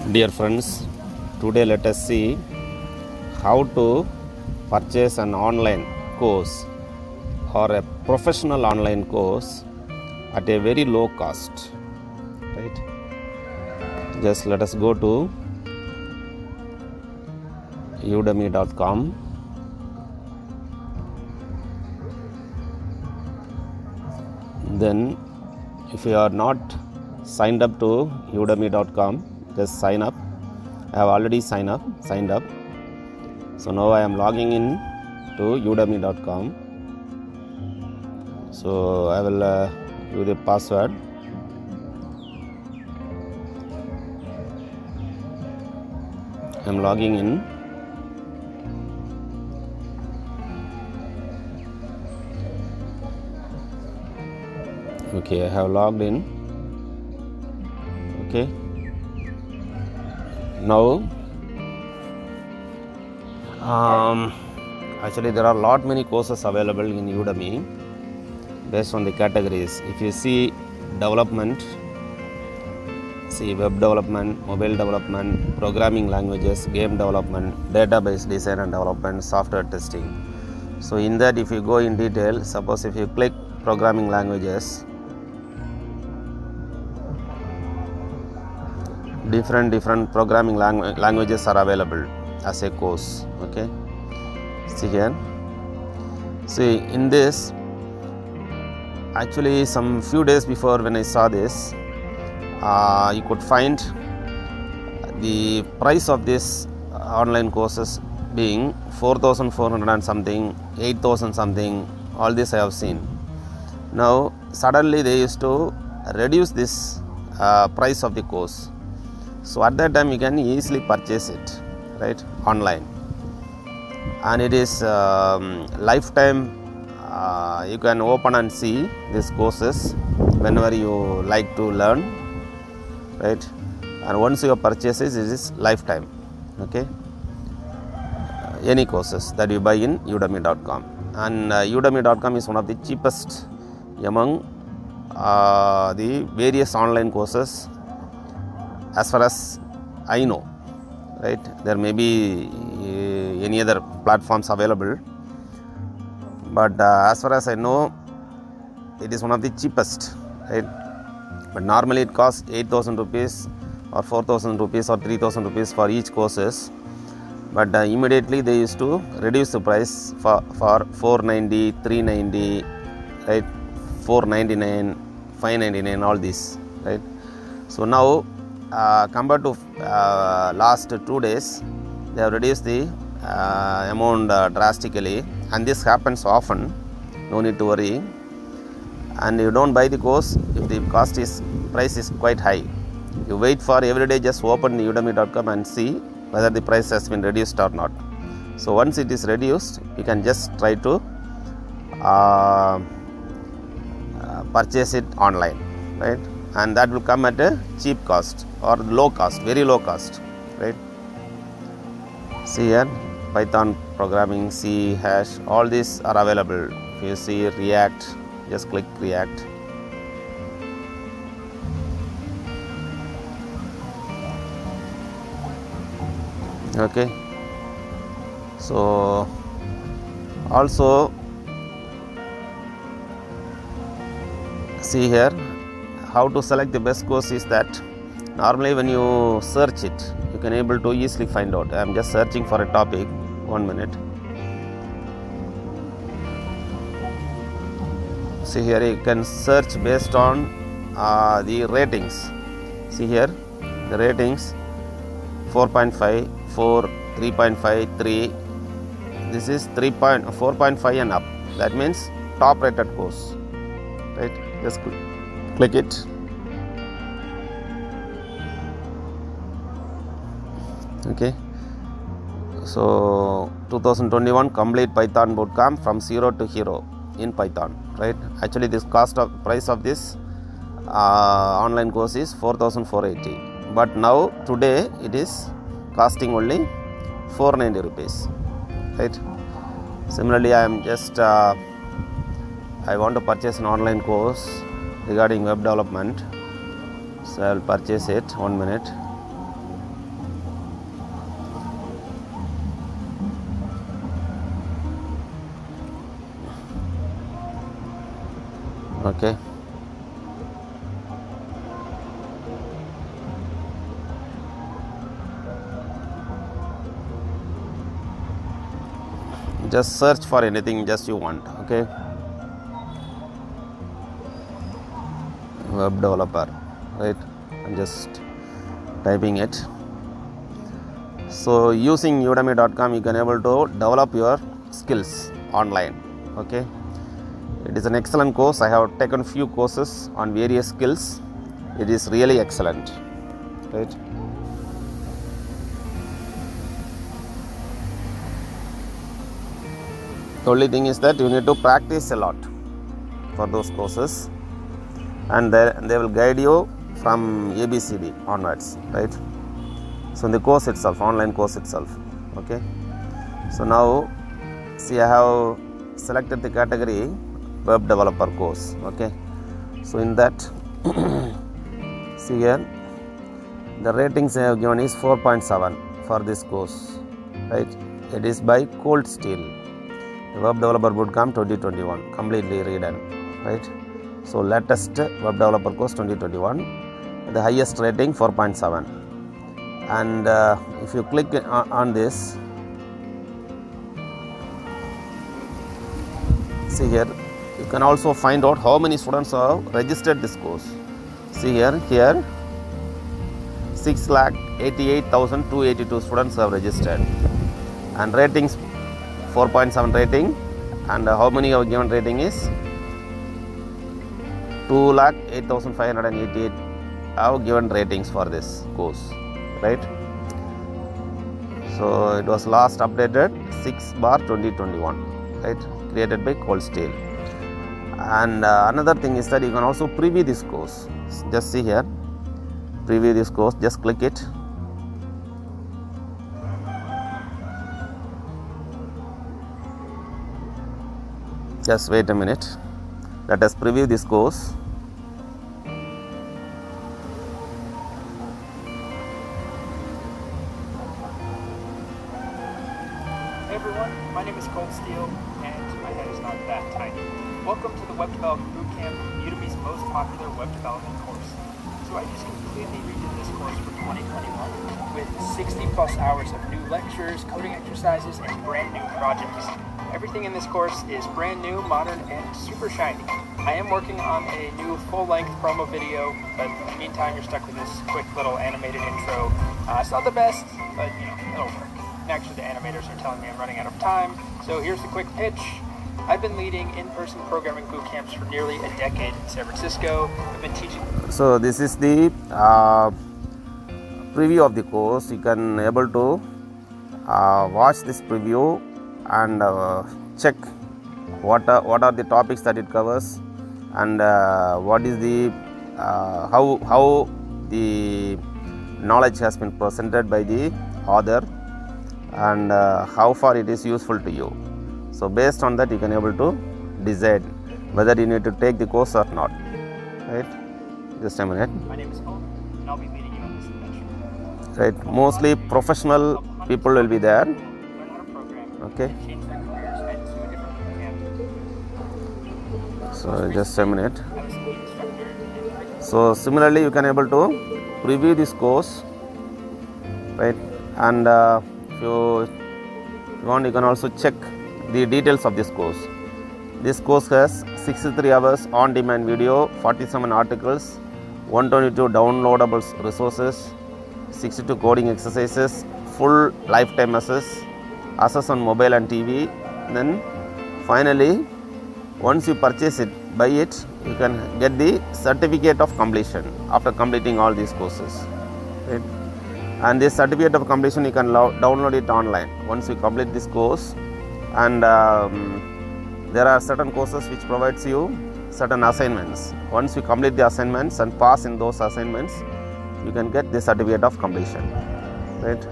Dear friends, today let us see how to purchase an online course or a professional online course at a very low cost. Right? Just let us go to udemy.com. Then if you are not signed up to udemy.com, just sign up. I have already signed up. So now I am logging in to udemy.com. So I will give the password. I am logging in. Okay, I have logged in. Okay. Now, actually there are many courses available in Udemy based on the categories. If you see development, see web development, mobile development, programming languages, game development, database design and development, software testing. So in that, if you go in detail, suppose if you click programming languages, different programming languages are available as a course. Okay, see here. See in this, actually some few days before when I saw this, you could find the price of this online courses being 4,400 and something, 8,000 something. All this I have seen. Now suddenly they used to reduce this price of the course. So at that time you can easily purchase it, right, online, and it is lifetime. You can open and see these courses whenever you like to learn, right, and once you purchase it is lifetime. Okay, any courses that you buy in udemy.com, and udemy.com is one of the cheapest among the various online courses. As far as I know, right, there may be any other platforms available, but as far as I know, it is one of the cheapest, right. But normally it costs 8,000 rupees or 4,000 rupees or 3,000 rupees for each courses, but immediately they used to reduce the price for 490, 390, right, 499, 599, all these, right. So now compared to last 2 days, they have reduced the amount drastically, and this happens often. No need to worry. And you don't buy the course if the price is quite high. You wait for every day. Just open udemy.com and see whether the price has been reduced or not. So once it is reduced, you can just try to purchase it online, right? And that will come at a cheap cost or low cost, very low cost, right? See here, Python programming, C, hash, all these are available. If you see React, just click React. Okay, so also see here, how to select the best course is that normally when you search it, you can able to easily find out. I am just searching for a topic. 1 minute. See here, you can search based on the ratings. See here, the ratings 4.5, 4, 3.5, 3. This is 4.5 and up. That means top rated course, right? Just click it. Okay, so 2021 complete Python bootcamp from zero to hero in Python, right? Actually this price of this online course is 4,480, but now today it is costing only 490 rupees, right? Similarly, I am just I want to purchase an online course regarding web development, so I will purchase it. 1 minute. Okay. Just search for anything just you want. Okay. Web developer, right? I'm just typing it. So using udemy.com you can able to develop your skills online. Okay, it is an excellent course. I have taken few courses on various skills. It is really excellent, right? The only thing is that you need to practice a lot for those courses, and they will guide you from ABCD onwards, right? So in the course itself, online course itself. Okay, so now see, I have selected the category web developer course. Okay, so in that see here, the ratings I have given is 4.7 for this course, right? It is by Cold Steel, Web Developer Bootcamp 2021, completely redone, right? So latest web developer course 2021, the highest rating 4.7. And if you click on this, see here, you can also find out how many students have registered this course. See here 6,88,282 students have registered, and ratings 4.7 rating, and how many have given rating is 2,08,588 have given ratings for this course, right? So it was last updated 6/2021, right? Created by Cold Steel. And another thing is that you can also preview this course. Just see here, preview this course, just click it. Just wait a minute, let us preview this course. Hey everyone, my name is Cold Steel, and my head is not that tiny. Welcome to the Web Development Bootcamp, Udemy's most popular web development course. So I just completely redid this course for 2021 with 60 plus hours of new lectures, coding exercises, and brand new projects. Everything in this course is brand new, modern, and super shiny. I am working on a new full-length promo video, but in the meantime you're stuck with this quick little animated intro. It's not the best, but you know, it'll work. Actually, the animators are telling me I'm running out of time, so here's the quick pitch. I've been leading in-person programming boot camps for nearly a decade in San Francisco. I've been teaching. So this is the preview of the course. You can able to watch this preview and check what are the topics that it covers, and what is the how the knowledge has been presented by the author, and how far it is useful to you. So based on that you can able to decide whether you need to take the course or not, right? Just a minute. My name is Cole, and I'll be leading you on this adventure. Right, mostly professional people will be there. Learn how to program, Okay, and change their careers head to a different boot camp. so just a minute. I was the lead instructor in So similarly you can able to preview this course, right? And if you want, you can also check the details of this course. This course has 63 hours on demand video, 47 articles, 122 downloadable resources, 62 coding exercises, full lifetime access on mobile and TV. Then finally, once you purchase it, buy it, you can get the certificate of completion after completing all these courses, right? And this certificate of completion you can download it online once you complete this course. And there are certain courses which provides you certain assignments. Once you complete the assignments and pass in those assignments, you can get the certificate of completion, right?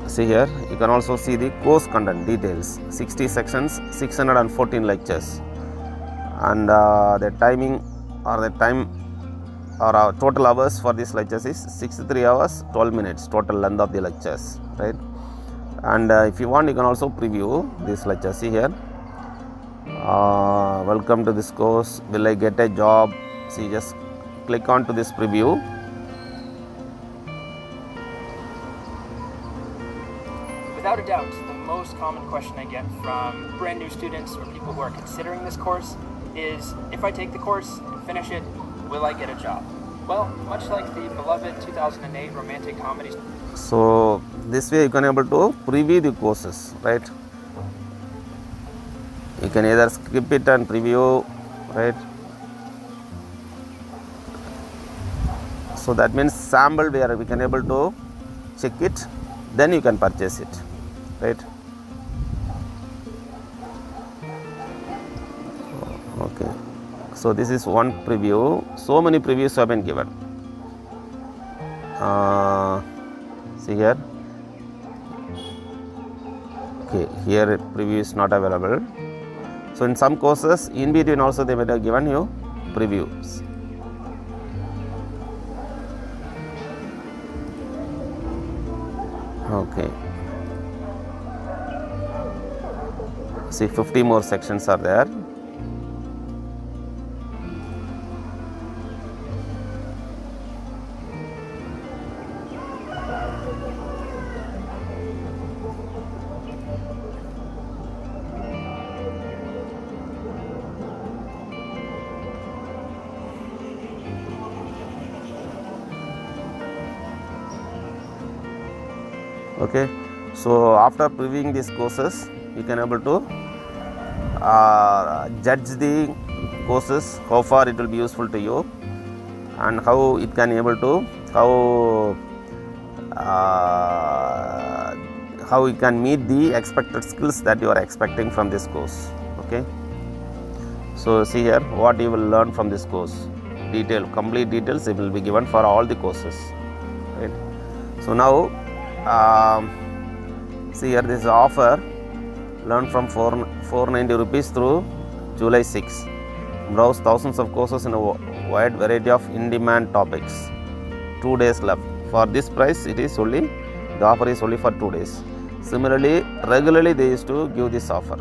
See here, you can also see the course content details, 60 sections, 614 lectures, and the timing or the time or total hours for these lectures is 63 hours 12 minutes total length of the lectures, right? And if you want, you can also preview this lecture. See here, welcome to this course. Will I get a job? See, just click on to this preview. Without a doubt, the most common question I get from brand new students or people who are considering this course is, if I take the course and finish it, will I get a job? Well, much like the beloved 2008 romantic comedy. So this way you can able to preview the courses, right? You can either skip it and preview, right? So that means sample where we can able to check it, then you can purchase it, right? Okay, so this is one preview. So many previews have been given. See here. Okay, here preview is not available. So in some courses, in between also they might have given you previews. Okay. See, 50 more sections are there. Okay, so after previewing these courses, you can able to judge the courses, how far it will be useful to you, and how it can able to how it can meet the expected skills that you are expecting from this course. Okay, so see here what you will learn from this course. Complete details it will be given for all the courses, right? So now see here, this offer, learn from 490 rupees through July 6. Browse thousands of courses in a wide variety of in-demand topics. 2 days left. For this price, the offer is only for 2 days. Similarly, regularly they used to give this offer,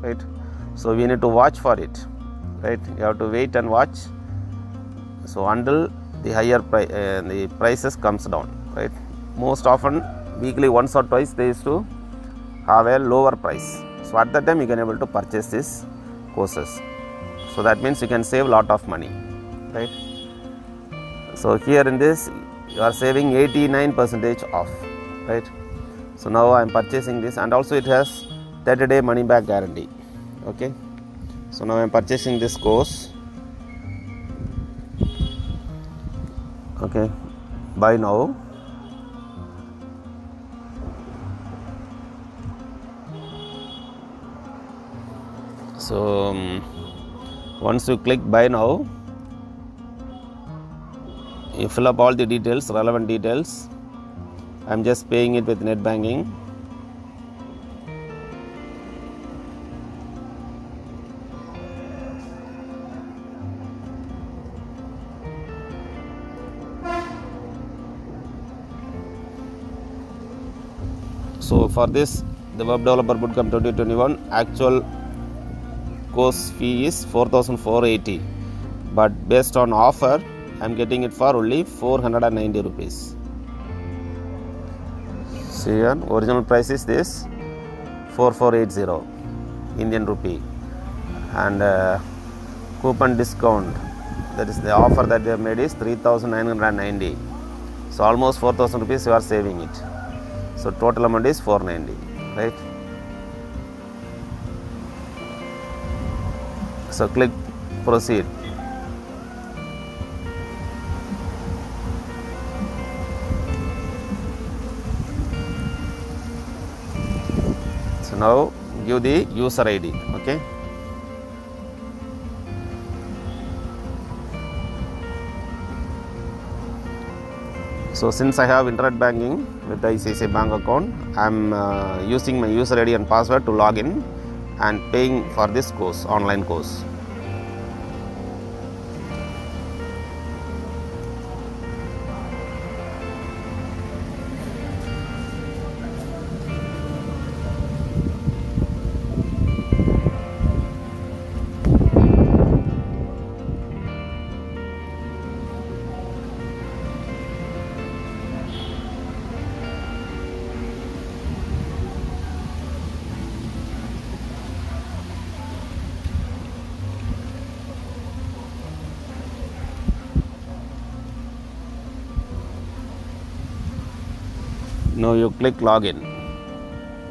right? So we need to watch for it, right? You have to wait and watch. So until the higher the prices comes down, right? Most often weekly once or twice they used to have a lower price. So at that time you can able to purchase these courses. So that means you can save a lot of money, right? So here in this you are saving 89% off, right? So now I am purchasing this, and also it has 30-day money back guarantee. Okay, so now I am purchasing this course. Okay, buy now. So once you click buy now, you fill up all the details, relevant details. I am just paying it with net banking. So for this, the Web Developer Bootcamp 2021 actual course fee is 4,480, but based on offer I am getting it for only 490 rupees. See here, original price is this 4480 Indian rupee, and coupon discount, that is the offer that they have made, is 3,990. So almost 4,000 rupees you are saving it. So total amount is 490, right? So click proceed. So now give the user ID. Okay. So since I have internet banking with the ICICI Bank account, I am using my user ID and password to log in and paying for this course, online course. Now you click login.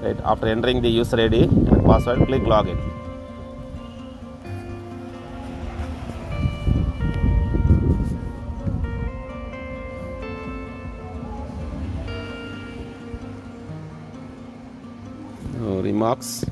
Right, after entering the user ID and password, click login. Now remarks.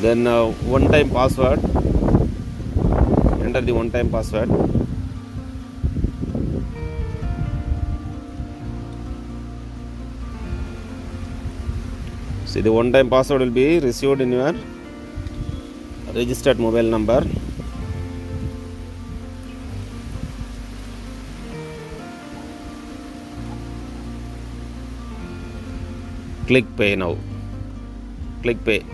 Then one-time password. Enter the one-time password. See, the one-time password will be received in your registered mobile number. Click pay now. Click pay.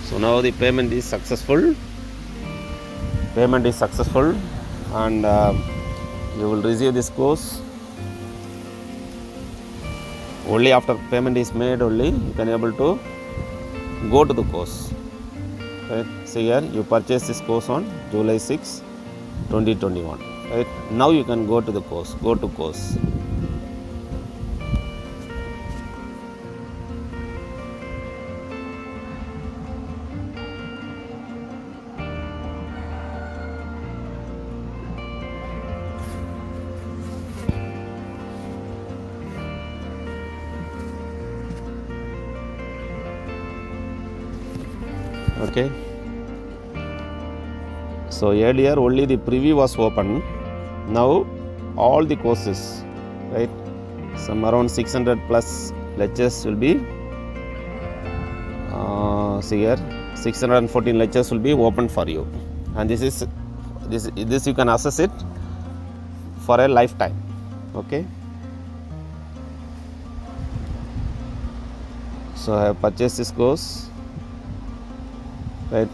So now the payment is successful. Payment is successful, and you will receive this course. Only after payment is made, only you can able to go to the course. Right? See here, you purchased this course on July 6, 2021. Right? Now you can go to the course. Go to course. Okay, so earlier only the preview was open. Now all the courses, right, some around 600 plus lectures will be see here, 614 lectures will be open for you, and this you can access it for a lifetime. Okay, so I have purchased this course. Right.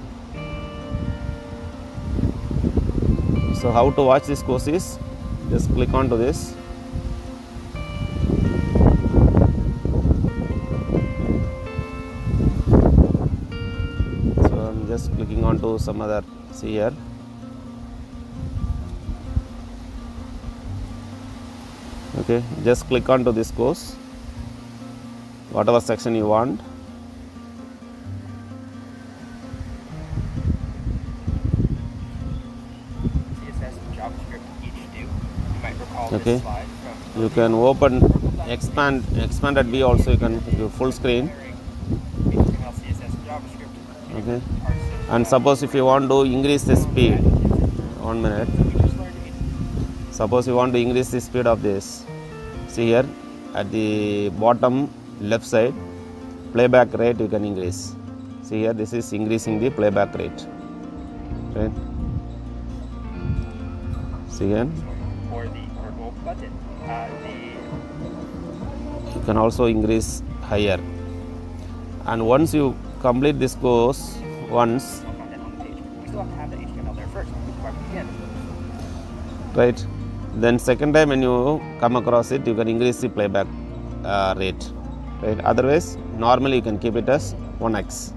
So how to watch this course is, just click on to this. So I'm just clicking on to some other, see here. Okay, just click on to this course, whatever section you want. Okay, you can open expanded view also, you can do full screen. Okay, and suppose if you want to increase the speed, 1 minute, suppose you want to increase the speed of this, see here at the bottom left side, playback rate you can increase. See here, this is increasing the playback rate. Right, see here. Button. You can also increase higher, and once you complete this course once, right, then second time when you come across it, you can increase the playback rate. Right, otherwise normally you can keep it as 1x.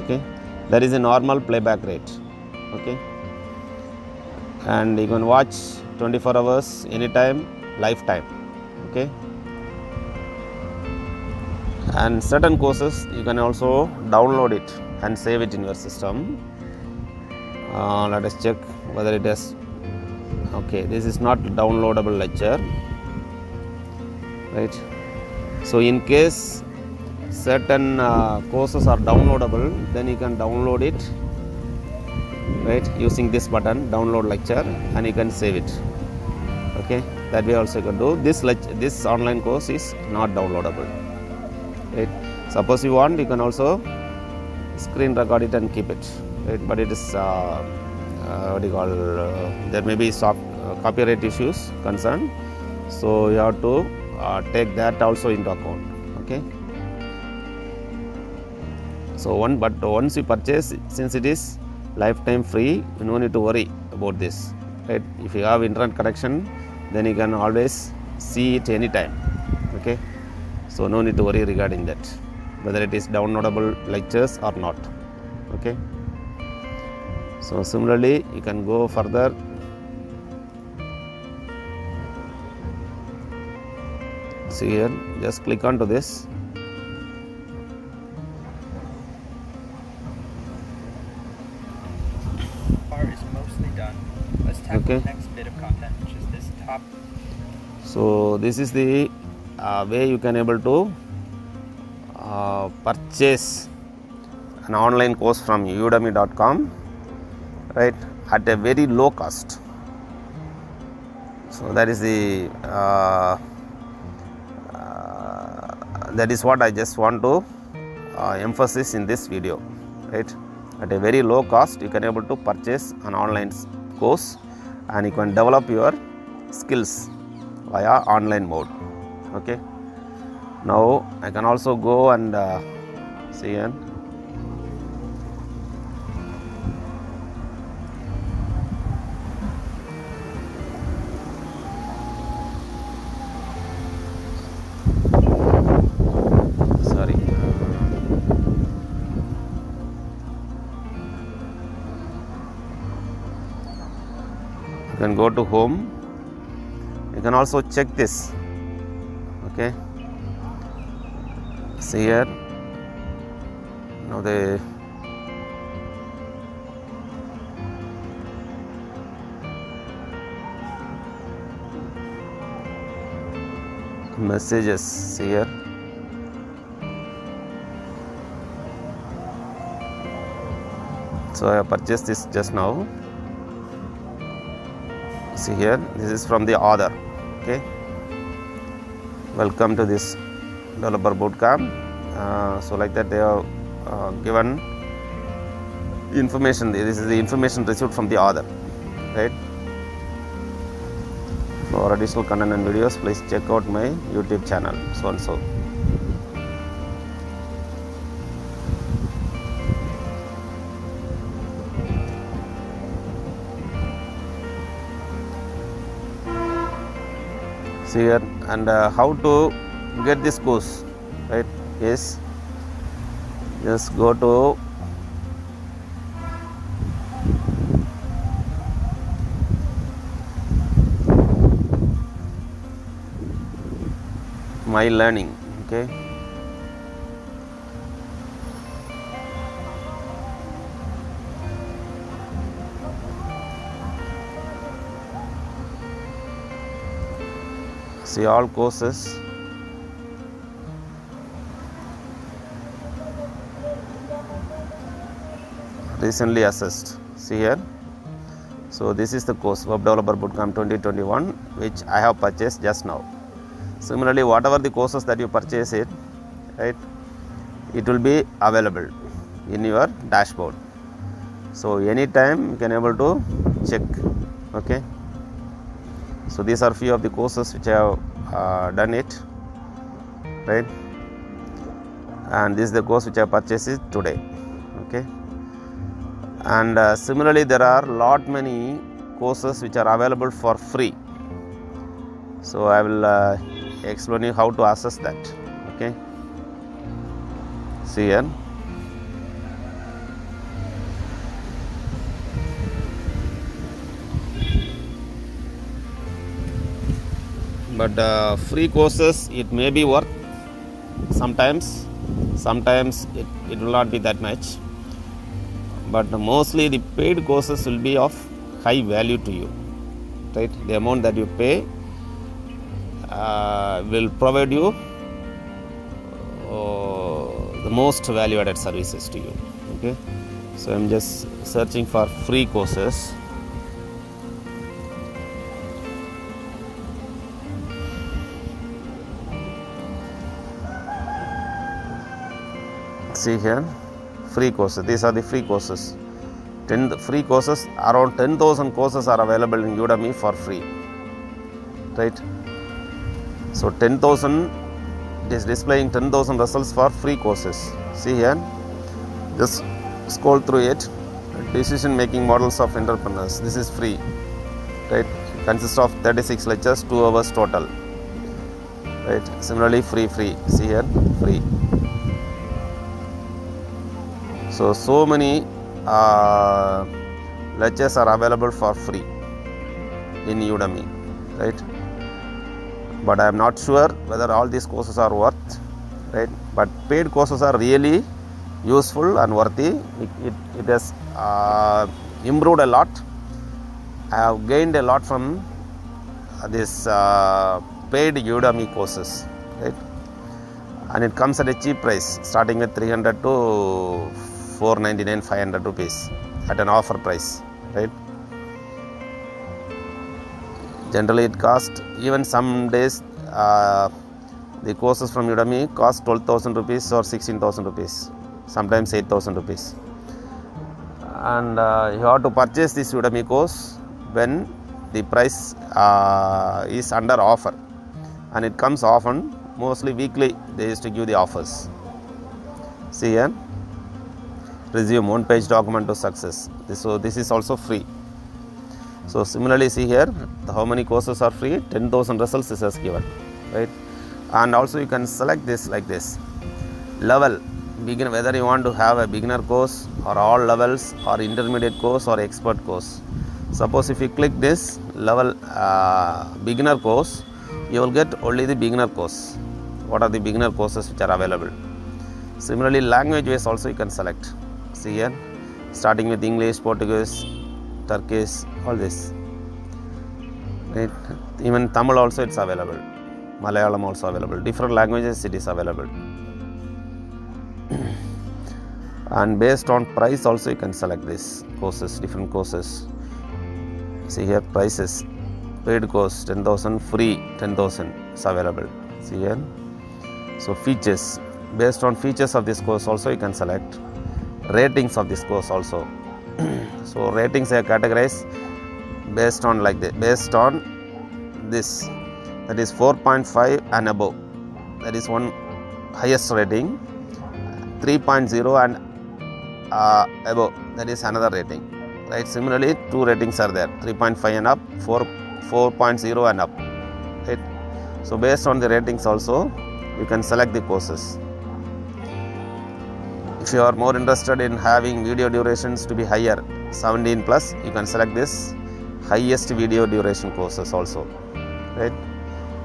Okay, that is a normal playback rate. Okay, and you can watch 24 hours, anytime, lifetime. Okay, and certain courses you can also download it and save it in your system. Let us check whether it is okay. This is not downloadable lecture, right? So in case certain courses are downloadable, then you can download it, right, using this button, download lecture, and you can save it. Okay, that way also you can do. This online course is not downloadable. Right, suppose you want, you can also screen record it and keep it. right? But it is what do you call, there may be copyright issues concerned, so you have to take that also into account. Okay, so once you purchase, since it is lifetime free, you no need to worry about this, right? If you have internet connection, then you can always see it anytime. Okay, so no need to worry regarding that, whether it is downloadable lectures or not. Okay, so similarly you can go further. See here, just click onto this. Part is mostly done. Let's tackle the next bit of content, which is this top. So this is the way you can able to purchase an online course from udemy.com, right, at a very low cost. So that is the that is what I just want to emphasize in this video, right? At a very low cost, you can able to purchase an online course, and you can develop your skills via online mode. Okay, now I can also go and see here. You can go to home. You can also check this. Okay, see here, now the messages. See here, so I have purchased this just now. See here, this is from the author. Okay, welcome to this developer bootcamp. So like that, they have given information. This is the information received from the author, right? For additional content and videos, please check out my YouTube channel, so and so. See here, and how to get this course, right? Yes, just go to my learning. Okay, see all courses. Recently assessed. See here, so this is the course, Web Developer Bootcamp 2021, which I have purchased just now. Similarly, whatever the courses that you purchase it, right, it will be available in your dashboard. So anytime you can able to check. Okay, so these are few of the courses which I have done it, right, and this is the course which I purchased it today. Okay, and similarly there are lot many courses which are available for free, so I will explain you how to access that. Okay, see here, but free courses, it may be worth sometimes it will not be that much, but mostly the paid courses will be of high value to you, right? The amount that you pay will provide you the most value added services to you. Okay, so I'm just searching for free courses. See here, free courses. These are the free courses. 10 free courses, around 10,000 courses are available in Udemy for free, right? So 10,000 is displaying 10,000 results for free courses. See here, just scroll through it. Decision making models of entrepreneurs, this is free, right? It consists of 36 lectures, 2 hours total, right? Similarly free, see here, free. So many lectures are available for free in Udemy, right? But I am not sure whether all these courses are worth, right? But paid courses are really useful and worthy. It has improved a lot. I have gained a lot from this paid Udemy courses, right? And it comes at a cheap price, starting with 300 to 499, 500 rupees at an offer price, right? Generally it costs, even some days the courses from Udemy cost 12,000 rupees or 16,000 rupees, sometimes 8,000 rupees. And you have to purchase this Udemy course when the price is under offer, and it comes often, mostly weekly they used to give the offers. See here, resume one page document to success. So this is also free. So similarly, see here how many courses are free. 10,000 results is as given, right? And also you can select this like this level, begin, whether you want to have a beginner course or all levels or intermediate course or expert course. Suppose if you click this level beginner course, you will get only the beginner course. What are the beginner courses which are available? Similarly, language wise also you can select. See here, starting with English, Portuguese, Turkish, all this, right? Even Tamil also it's available, Malayalam also available, different languages it is available. And based on price also you can select this courses, different courses. See here, prices, paid course 10,000, free 10,000 is available. See here. So features, based on features of this course also you can select. Ratings of this course also. So ratings are categorized based on like this, based on this, that is 4.5 and above, that is one highest rating. 3.0 and above, that is another rating, right? Similarly 2 ratings are there, 3.5 and up, 4.0 and up, right? So based on the ratings also you can select the courses. If you are more interested in having video durations to be higher, 17 plus, you can select this highest video duration courses also, right?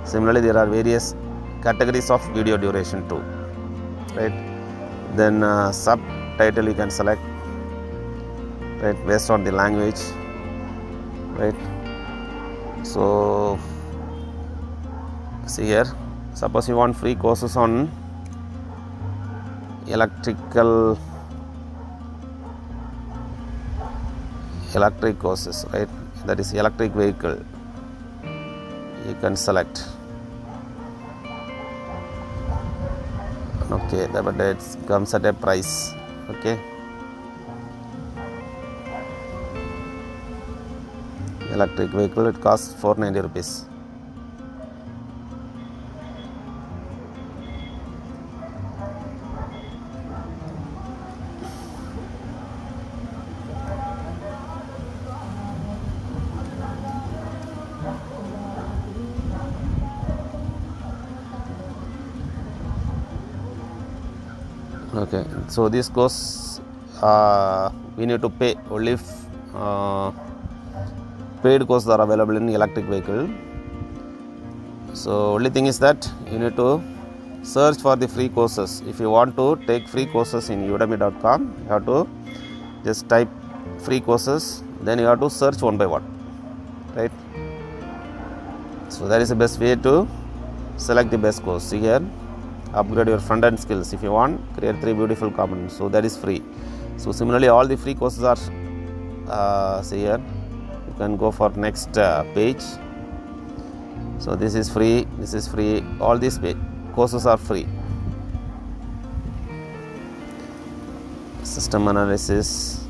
Similarly there are various categories of video duration too, right? Then subtitle you can select, right, based on the language, right? So see here, suppose you want free courses on electric courses, right? That is electric vehicle, you can select. Okay, but it comes at a price. Okay, electric vehicle, it costs 490 rupees. Okay, so this course we need to pay. Only paid courses are available in electric vehicle. So only thing is that you need to search for the free courses. If you want to take free courses in udemy.com, you have to just type free courses, then you have to search one by one, right? So that is the best way to select the best course. See here, upgrade your front end skills. If you want, create 3 beautiful components. So that is free. So similarly all the free courses are see here, you can go for next page. So this is free, this is free, all these courses are free. System analysis,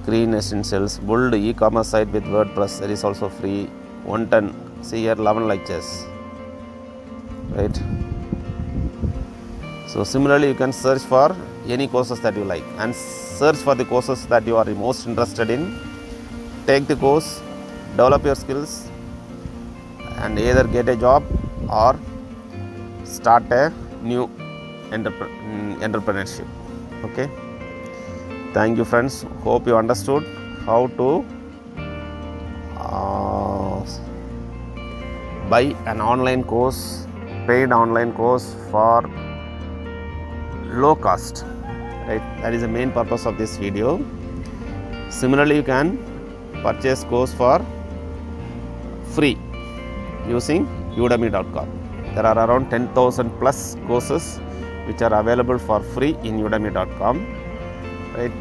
screen essentials, build e-commerce site with WordPress, that is also free. 110, see here 11 lectures, right? So similarly you can search for any courses that you like and search for the courses that you are most interested in. Take the course, develop your skills and either get a job or start a new entrepreneurship. Okay, thank you friends, hope you understood how to buy an online course, paid online course for low cost, right? That is the main purpose of this video. Similarly you can purchase course for free using udemy.com. There are around 10,000 plus courses which are available for free in udemy.com, right?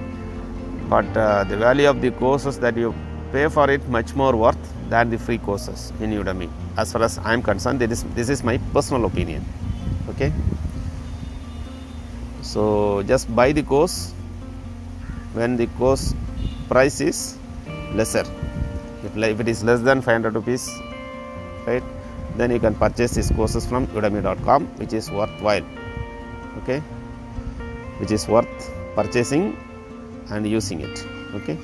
But the value of the courses that you pay for it much more worth than the free courses in Udemy. As far as I am concerned, this is my personal opinion. Okay, so just buy the course when the course price is lesser. If it is less than 500 rupees, right, then you can purchase these courses from udemy.com, which is worthwhile. Okay, which is worth purchasing and using it. Okay,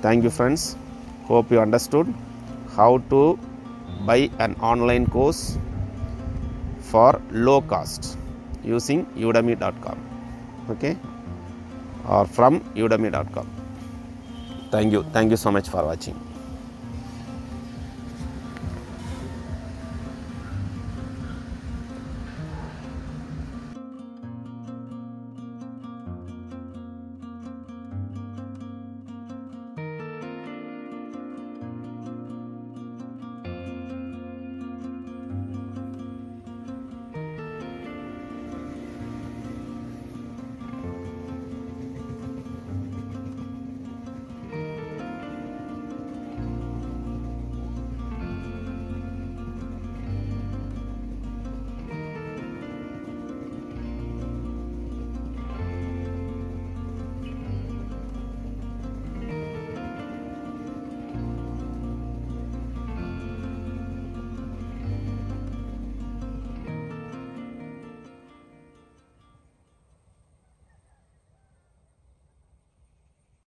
thank you friends, hope you understood how to buy an online course for low cost using udemy.com, okay, or from udemy.com. Thank you so much for watching.